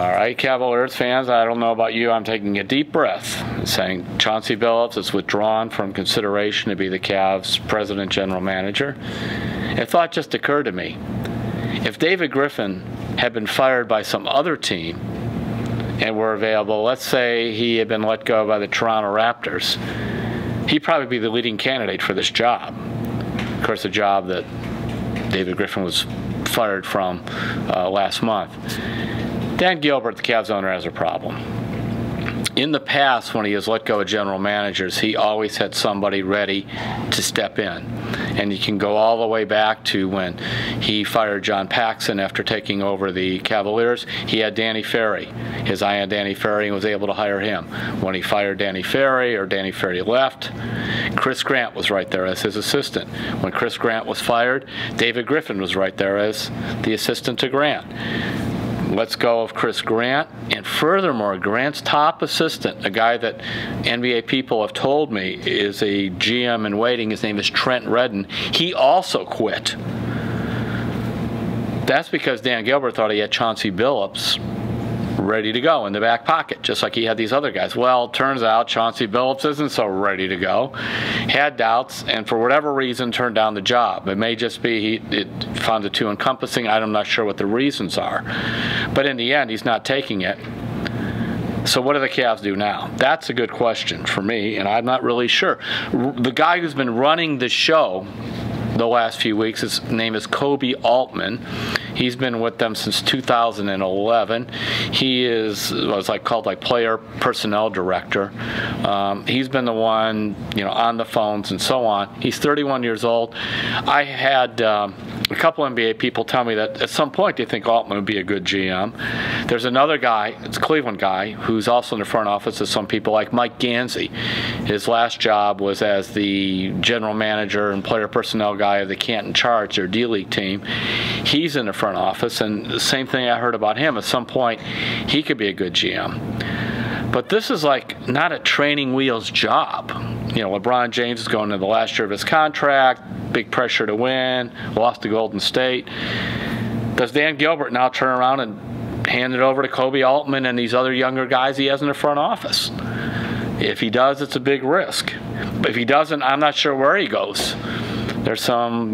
All right, Cavaliers fans, I don't know about you, I'm taking a deep breath, saying Chauncey Billups is withdrawn from consideration to be the Cavs' president general manager. A thought just occurred to me. If David Griffin had been fired by some other team and were available, let's say he had been let go by the Toronto Raptors, he'd probably be the leading candidate for this job. Of course, the job that David Griffin was fired from last month. Dan Gilbert, the Cavs owner, has a problem. In the past, when he has let go of general managers, he always had somebody ready to step in. And you can go all the way back to when he fired John Paxson after taking over the Cavaliers. He had Danny Ferry, his eye on Danny Ferry, and was able to hire him. When he fired Danny Ferry, or Danny Ferry left, Chris Grant was right there as his assistant. When Chris Grant was fired, David Griffin was right there as the assistant to Grant. Let's go of Chris Grant, and furthermore, Grant's top assistant, a guy that NBA people have told me is a GM in waiting, his name is Trent Redden, he also quit. That's because Dan Gilbert thought he had Chauncey Billups ready to go in the back pocket, just like he had these other guys. Well, turns out Chauncey Billups isn't so ready to go. Had doubts, and for whatever reason turned down the job. It may just be it found it too encompassing. I'm not sure what the reasons are. But in the end, he's not taking it. So what do the Cavs do now? That's a good question for me, and I'm not really sure. The guy who's been running the show the last few weeks, his name is Kobe Altman. He's been with them since 2011. He is what's called player personnel director. He's been the one, on the phones and so on. He's 31 years old. I had a couple NBA people tell me that at some point they think Altman would be a good GM. There's another guy, it's a Cleveland guy, who's also in the front office of some people like Mike Gansey. His last job was as the general manager and player personnel guy of the Canton Charge, their D-League team. He's in the front office, and the same thing I heard about him. At some point, he could be a good GM. But this is not a training wheels job. LeBron James is going into the last year of his contract, big pressure to win, lost to Golden State. Does Dan Gilbert now turn around and hand it over to Kobe Altman and these other younger guys he has in the front office? If he does, it's a big risk. But if he doesn't, I'm not sure where he goes. There's some,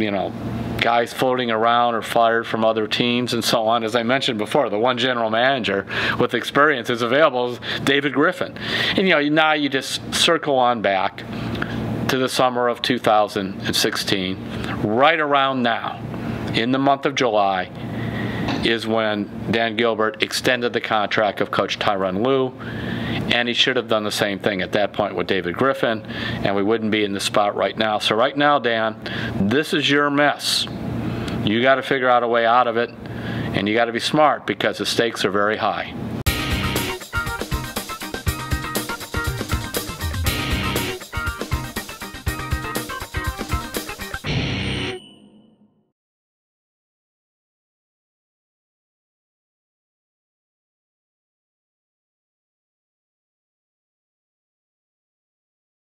guys floating around or fired from other teams and so on. As I mentioned before, the one general manager with experience is available is David Griffin. And now you just circle on back to the summer of 2016. Right around now, in the month of July, is when Dan Gilbert extended the contract of Coach Tyronn Lue, and he should have done the same thing at that point with David Griffin, and we wouldn't be in this spot right now. So right now, Dan, this is your mess. You got to figure out a way out of it, and you got to be smart because the stakes are very high.